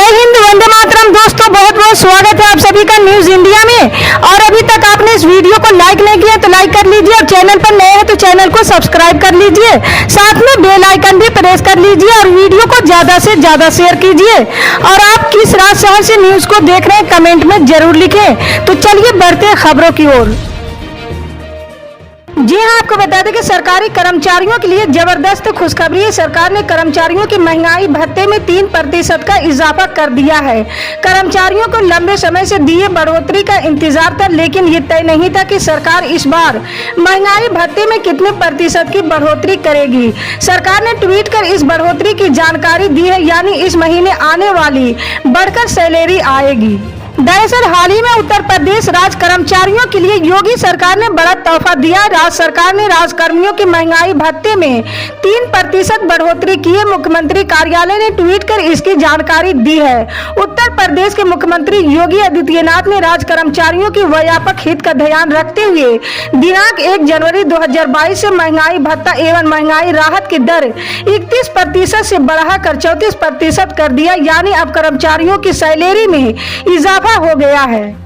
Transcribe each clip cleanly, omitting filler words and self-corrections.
जय हिंद, वंदे मातरम। दोस्तों, बहुत बहुत स्वागत है आप सभी का न्यूज इंडिया में। और अभी तक आपने इस वीडियो को लाइक नहीं किया तो लाइक कर लीजिए, और चैनल पर नए हैं तो चैनल को सब्सक्राइब कर लीजिए, साथ में बेल आइकन भी प्रेस कर लीजिए और वीडियो को ज्यादा से ज्यादा शेयर कीजिए। और आप किस राज्य शहर से न्यूज को देख रहे हैं कमेंट में जरूर लिखें। तो चलिए बढ़ते हैं खबरों की ओर। जी हाँ, आपको बता दें कि सरकारी कर्मचारियों के लिए जबरदस्त खुशखबरी है। सरकार ने कर्मचारियों की महंगाई भत्ते में 3% का इजाफा कर दिया है। कर्मचारियों को लंबे समय से दिए बढ़ोतरी का इंतजार था, लेकिन ये तय नहीं था कि सरकार इस बार महंगाई भत्ते में कितने प्रतिशत की बढ़ोतरी करेगी। सरकार ने ट्वीट कर इस बढ़ोतरी की जानकारी दी है, यानी इस महीने आने वाली बढ़कर सैलरी आएगी। दरअसल हाल ही में उत्तर प्रदेश राज्य कर्मचारियों के लिए योगी सरकार ने बड़ा तोहफा दिया। राज्य सरकार ने राज्यकर्मियों के महंगाई भत्ते में 3% बढ़ोतरी की है। मुख्यमंत्री कार्यालय ने ट्वीट कर इसकी जानकारी दी है। उत्तर प्रदेश के मुख्यमंत्री योगी आदित्यनाथ ने राज्य कर्मचारियों की व्यापक हित का ध्यान रखते हुए दिनांक 1 जनवरी 2022 से महंगाई भत्ता एवं महंगाई राहत की दर 31% से बढ़ाकर 34% कर दिया, यानी अब कर्मचारियों की सैलरी में इजाफा हो गया है।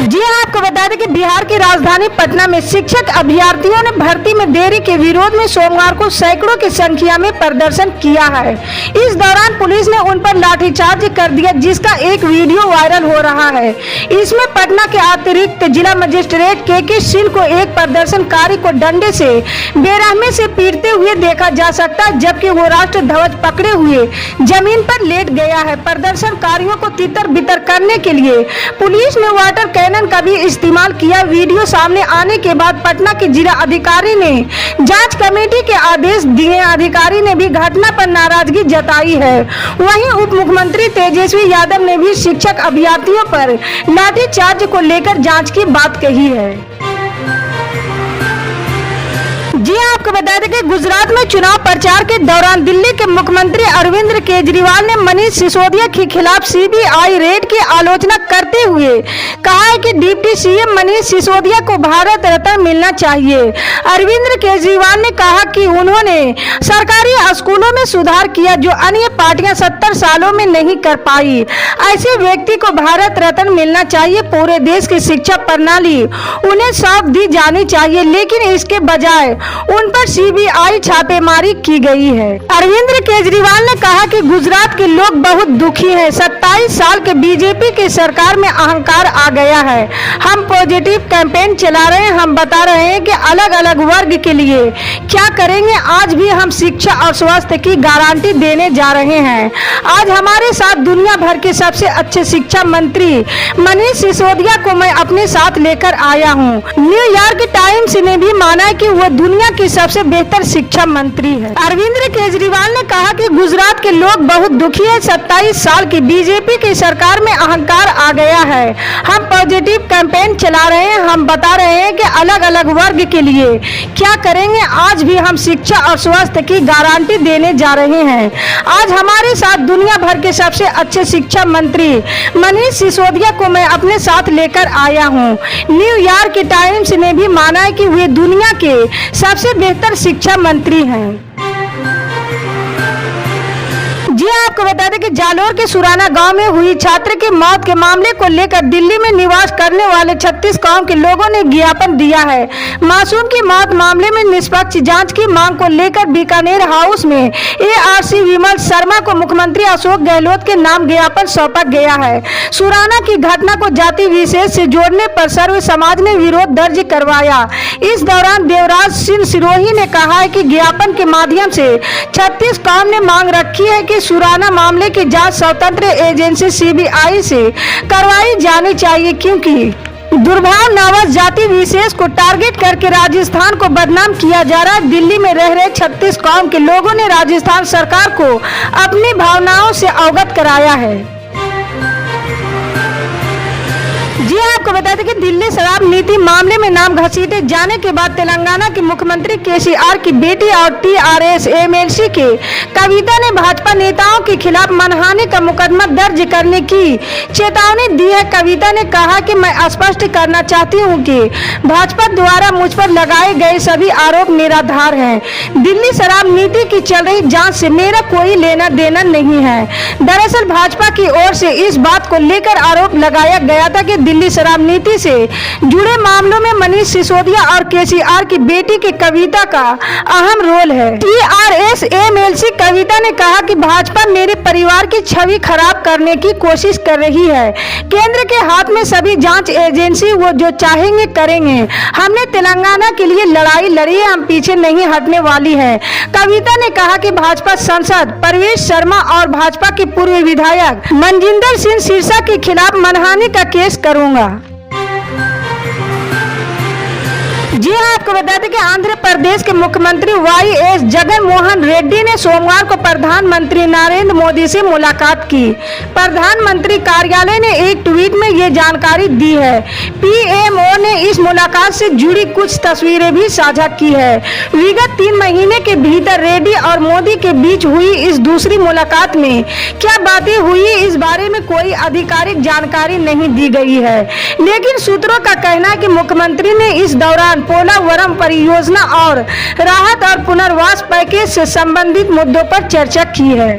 जी हाँ, आपको बता दें कि बिहार की राजधानी पटना में शिक्षक अभ्यर्थियों ने भर्ती में देरी के विरोध में सोमवार को सैकड़ों की संख्या में प्रदर्शन किया है। इस दौरान पुलिस ने उन पर लाठीचार्ज कर दिया, जिसका एक वीडियो वायरल हो रहा है। इसमें पटना के अतिरिक्त जिला मजिस्ट्रेट के सिंह को एक प्रदर्शनकारी को डंडे से बेरहमी से पीटते हुए देखा जा सकता है, जबकि वो राष्ट्र ध्वज पकड़े हुए जमीन पर लेट गया है। प्रदर्शनकारियों को तितर बितर करने के लिए पुलिस ने वाटर कैनन का भी इस्तेमाल किया। वीडियो सामने आने के बाद पटना के जिला अधिकारी ने जांच कमेटी के आदेश दिए। अधिकारी ने भी घटना पर नाराजगी जताई है। वहीं उप मुख्यमंत्री तेजस्वी यादव ने भी शिक्षक अभ्यर्थियों पर लाठीचार्ज को लेकर जांच की बात कही है। जी आपको बता दें कि गुजरात में चुनाव प्रचार के दौरान दिल्ली के मुख्यमंत्री अरविंद केजरीवाल ने मनीष सिसोदिया के खिलाफ सीबीआई रेड की आलोचना करते हुए कहा है कि डिप्टी सीएम मनीष सिसोदिया को भारत रत्न मिलना चाहिए। अरविंद केजरीवाल ने कहा कि उन्होंने सरकारी स्कूलों में सुधार किया जो अन्य पार्टियां 70 सालों में नहीं कर पाई। ऐसे व्यक्ति को भारत रत्न मिलना चाहिए। पूरे देश की शिक्षा प्रणाली उन्हें सौंप दी जानी चाहिए, लेकिन इसके बजाय उन पर सीबीआई छापेमारी की गई है। अरविंद केजरीवाल ने कहा कि गुजरात के लोग बहुत दुखी हैं। 27 साल के बीजेपी की सरकार में अहंकार आ गया है। हम पॉजिटिव कैंपेन चला रहे हैं। हम बता रहे हैं कि अलग अलग वर्ग के लिए क्या करेंगे। आज भी हम शिक्षा और स्वास्थ्य की गारंटी देने जा रहे हैं। आज हमारे साथ दुनिया भर के सबसे अच्छे शिक्षा मंत्री मनीष सिसोदिया को मैं अपने साथ लेकर आया हूँ। न्यूयॉर्क टाइम्स ने भी माना है कि वो दुनिया की सबसे बेहतर शिक्षा मंत्री है। अरविंद केजरीवाल ने कहा कि गुजरात के लोग बहुत दुखी है। 27 साल की बीजेपी की सरकार में अहंकार आ गया है। हम पॉजिटिव कैंपेन चला रहे हैं। हम बता रहे हैं कि अलग अलग वर्ग के लिए क्या करेंगे। आज भी हम शिक्षा और स्वास्थ्य की गारंटी देने जा रहे हैं। आज हमारे साथ दुनिया भर के सबसे अच्छे शिक्षा मंत्री मनीष सिसोदिया को मैं अपने साथ लेकर आया हूँ। न्यूयॉर्क टाइम्स ने भी माना है कि वे दुनिया के सबसे बेहतर शिक्षा मंत्री हैं। जी आपको बता दें कि जालोर के सुराना गांव में हुई छात्र की मौत के मामले को लेकर दिल्ली में निवास करने वाले 36 गांव के लोगों ने ज्ञापन दिया है। मासूम की मौत मामले में निष्पक्ष जांच की मांग को लेकर बीकानेर हाउस में एआरसी विमल शर्मा को मुख्यमंत्री अशोक गहलोत के नाम ज्ञापन सौंपा गया है। सुराना की घटना को जाति विशेष से जोड़ने पर सर्व समाज ने विरोध दर्ज करवाया। इस दौरान देवराज सिंह सिरोही ने कहा है कि ज्ञापन के माध्यम से 36 गांव ने मांग रखी है कि सुराना मामले की जांच स्वतंत्र एजेंसी सीबीआई से करवाई जानी चाहिए, क्योंकि दुर्भाव नावज जाति विशेष को टारगेट करके राजस्थान को बदनाम किया जा रहा है। दिल्ली में रह रहे 36 गांव के लोगों ने राजस्थान सरकार को अपनी भावनाओं से अवगत कराया है। जी हाँ, आपको बता दें कि दिल्ली शराब नीति मामले में नाम घसीटे जाने के बाद तेलंगाना के मुख्यमंत्री केसीआर की बेटी और टीआरएस एमएलसी के कविता ने भाजपा नेताओं के खिलाफ मानहानि का मुकदमा दर्ज करने की चेतावनी दी है। कविता ने कहा कि मैं स्पष्ट करना चाहती हूं कि भाजपा द्वारा मुझ पर लगाए गए सभी आरोप निराधार हैं। दिल्ली शराब नीति की चल रही जांच से मेरा कोई लेना देना नहीं है। दरअसल भाजपा की ओर से इस बात को लेकर आरोप लगाया गया था कि दिल्ली शराब नीति से जुड़े मामलों में मनीष सिसोदिया और केसीआर की बेटी के कविता का अहम रोल है। टीआरएस एमएलसी कविता ने कहा कि भाजपा मेरे परिवार की छवि खराब करने की कोशिश कर रही है। केंद्र के हाथ में सभी जांच एजेंसी वो जो चाहेंगे करेंगे। हमने तेलंगाना के लिए लड़ाई लड़ी है, हम पीछे नहीं हटने वाली है। कविता ने कहा कि भाजपा सांसद परवेश शर्मा और भाजपा के पूर्व विधायक मनजिंदर सिंह सिरसा के खिलाफ मानहानि का केस करूंगा। जी हाँ, आपको बता दें कि आंध्र प्रदेश के मुख्यमंत्री वाईएस जगन मोहन रेड्डी ने सोमवार को प्रधानमंत्री नरेंद्र मोदी से मुलाकात की। प्रधानमंत्री कार्यालय ने एक ट्वीट में ये जानकारी दी है। पीएमओ ने इस मुलाकात से जुड़ी कुछ तस्वीरें भी साझा की है। विगत 3 महीने के भीतर रेड्डी और मोदी के बीच हुई इस दूसरी मुलाकात में क्या बातें हुई, इस बारे में कोई आधिकारिक जानकारी नहीं दी गई है, लेकिन सूत्रों का कहना है कि मुख्यमंत्री ने इस दौरान पोलावरम परियोजना और राहत और पुनर्वास पैकेज से संबंधित मुद्दों पर चर्चा की है।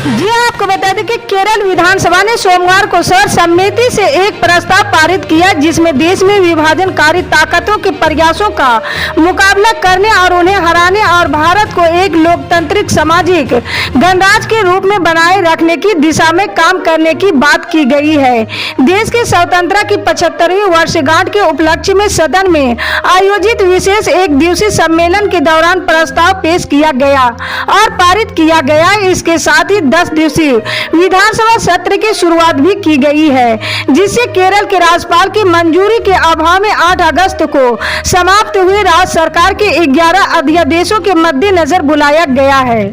जी आपको बता दें कि केरल विधानसभा ने सोमवार को सर्वसम्मति से एक प्रस्ताव पारित किया जिसमें देश में विभाजनकारी ताकतों के प्रयासों का मुकाबला करने और उन्हें हराने और भारत को एक लोकतांत्रिक सामाजिक गणराज्य के रूप में बनाए रखने की दिशा में काम करने की बात की गई है। देश के स्वतंत्रता की 75वीं वर्षगांठ के उपलक्ष्य में सदन में आयोजित विशेष एक दिवसीय सम्मेलन के दौरान प्रस्ताव पेश किया गया और पारित किया गया। इसके साथ ही 10 दिवसीय विधानसभा सत्र की शुरुआत भी की गई है, जिससे केरल के राज्यपाल की मंजूरी के अभाव में 8 अगस्त को समाप्त हुए राज्य सरकार के 11 अध्यादेशों के मद्देनजर बुलाया गया है।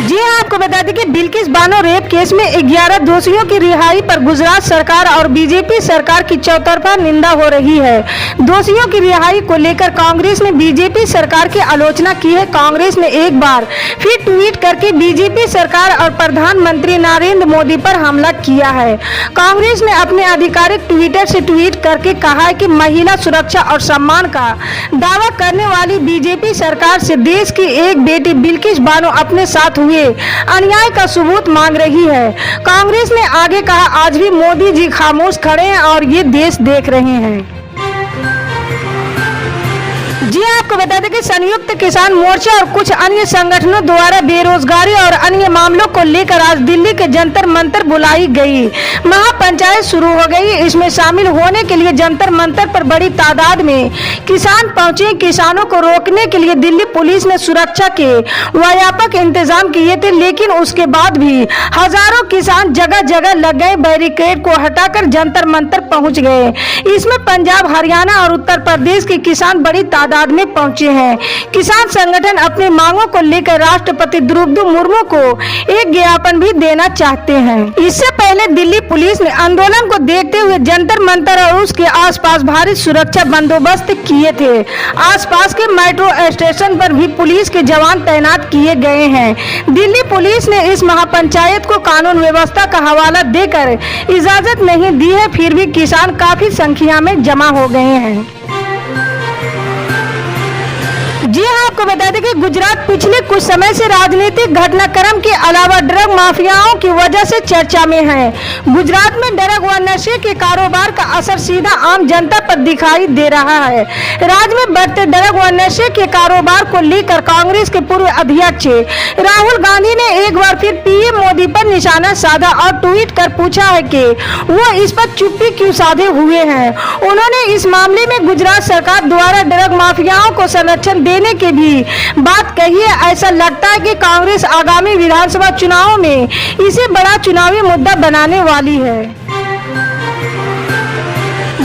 जी हाँ, आपको बता दें कि बिल्किस बानो रेप केस में 11 दोषियों की रिहाई पर गुजरात सरकार और बीजेपी सरकार की चौतरफा निंदा हो रही है। दोषियों की रिहाई को लेकर कांग्रेस ने बीजेपी सरकार की आलोचना की है। कांग्रेस ने एक बार फिर ट्वीट करके बीजेपी सरकार और प्रधानमंत्री नरेंद्र मोदी पर हमला किया है। कांग्रेस ने अपने आधिकारिक ट्विटर से ट्वीट करके कहा है कि महिला सुरक्षा और सम्मान का दावा करने वाली बीजेपी सरकार से देश की एक बेटी बिल्किस बानो अपने साथ हुए अन्याय का सबूत मांग रही है। कांग्रेस ने आगे कहा, आज भी मोदी जी खामोश खड़े हैं और ये देश देख रहे हैं। जी आपको बता दें कि संयुक्त किसान मोर्चा और कुछ अन्य संगठनों द्वारा बेरोजगारी और अन्य मामलों को लेकर आज दिल्ली के जंतर मंतर बुलाई गई महापंचायत शुरू हो गई। इसमें शामिल होने के लिए जंतर मंतर पर बड़ी तादाद में किसान पहुंचे। किसानों को रोकने के लिए दिल्ली पुलिस ने सुरक्षा के व्यापक इंतजाम किए थे, लेकिन उसके बाद भी हजारों किसान जगह जगह लग गए बैरिकेड को हटाकर जंतर मंतर पहुंच गए। इसमें पंजाब, हरियाणा और उत्तर प्रदेश के किसान बड़ी तादाद में पहुंचे हैं। किसान संगठन अपनी मांगों को लेकर राष्ट्रपति द्रौपदी मुर्मू को एक ज्ञापन भी देना चाहते हैं। इससे पहले दिल्ली पुलिस ने आंदोलन को देखते हुए जंतर मंतर और उसके आसपास भारी सुरक्षा बंदोबस्त किए थे। आसपास के मेट्रो स्टेशन पर भी पुलिस के जवान तैनात किए गए हैं। दिल्ली पुलिस ने इस महापंचायत को कानून व्यवस्था का हवाला देकर इजाजत नहीं दी है, फिर भी किसान काफी संख्या में जमा हो गए हैं। जी हाँ, आपको बता दें कि गुजरात पिछले कुछ समय से राजनीतिक घटनाक्रम के अलावा ड्रग माफियाओं की वजह से चर्चा में है। गुजरात में ड्रग व नशे के कारोबार का असर सीधा आम जनता पर दिखाई दे रहा है। राज्य में बढ़ते ड्रग व नशे के कारोबार को लेकर कांग्रेस के पूर्व अध्यक्ष राहुल गांधी ने एक बार फिर पीएम मोदी पर निशाना साधा और ट्वीट कर पूछा है कि वो इस पर चुप्पी क्यों साधे हुए हैं। उन्होंने इस मामले में गुजरात सरकार द्वारा ड्रग माफियाओं को संरक्षण देने की भी बात कही है। ऐसा लगता है कि कांग्रेस आगामी विधानसभा चुनावों में इसे बड़ा चुनावी मुद्दा बनाने वाली है।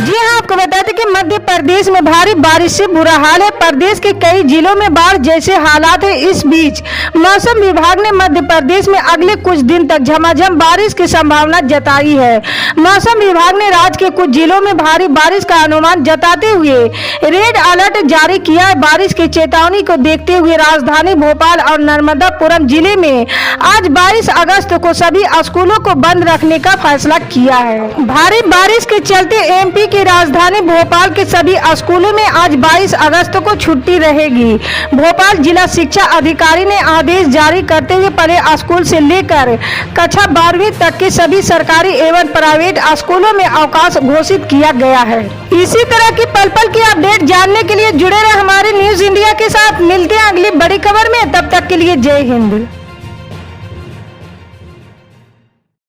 जी हाँ, आपको बता दें कि मध्य प्रदेश में भारी बारिश से बुरा हाल है। प्रदेश के कई जिलों में बाढ़ जैसे हालात है। इस बीच मौसम विभाग ने मध्य प्रदेश में अगले कुछ दिन तक झमाझम बारिश की संभावना जताई है। मौसम विभाग ने राज्य के कुछ जिलों में भारी बारिश का अनुमान जताते हुए रेड अलर्ट जारी किया है। बारिश की चेतावनी को देखते हुए राजधानी भोपाल और नर्मदापुरम जिले में आज 22 अगस्त को सभी स्कूलों को बंद रखने का फैसला किया है। भारी बारिश के चलते एमपी की राजधानी भोपाल के सभी स्कूलों में आज 22 अगस्त को छुट्टी रहेगी। भोपाल जिला शिक्षा अधिकारी ने आदेश जारी करते हुए प्ले स्कूल से लेकर कक्षा 12वीं तक के सभी सरकारी एवं प्राइवेट स्कूलों में अवकाश घोषित किया गया है। इसी तरह की पल पल की अपडेट जानने के लिए जुड़े रहे हमारे न्यूज इंडिया के साथ। मिलते हैं अगली बड़ी खबर में, तब तक के लिए जय हिंद।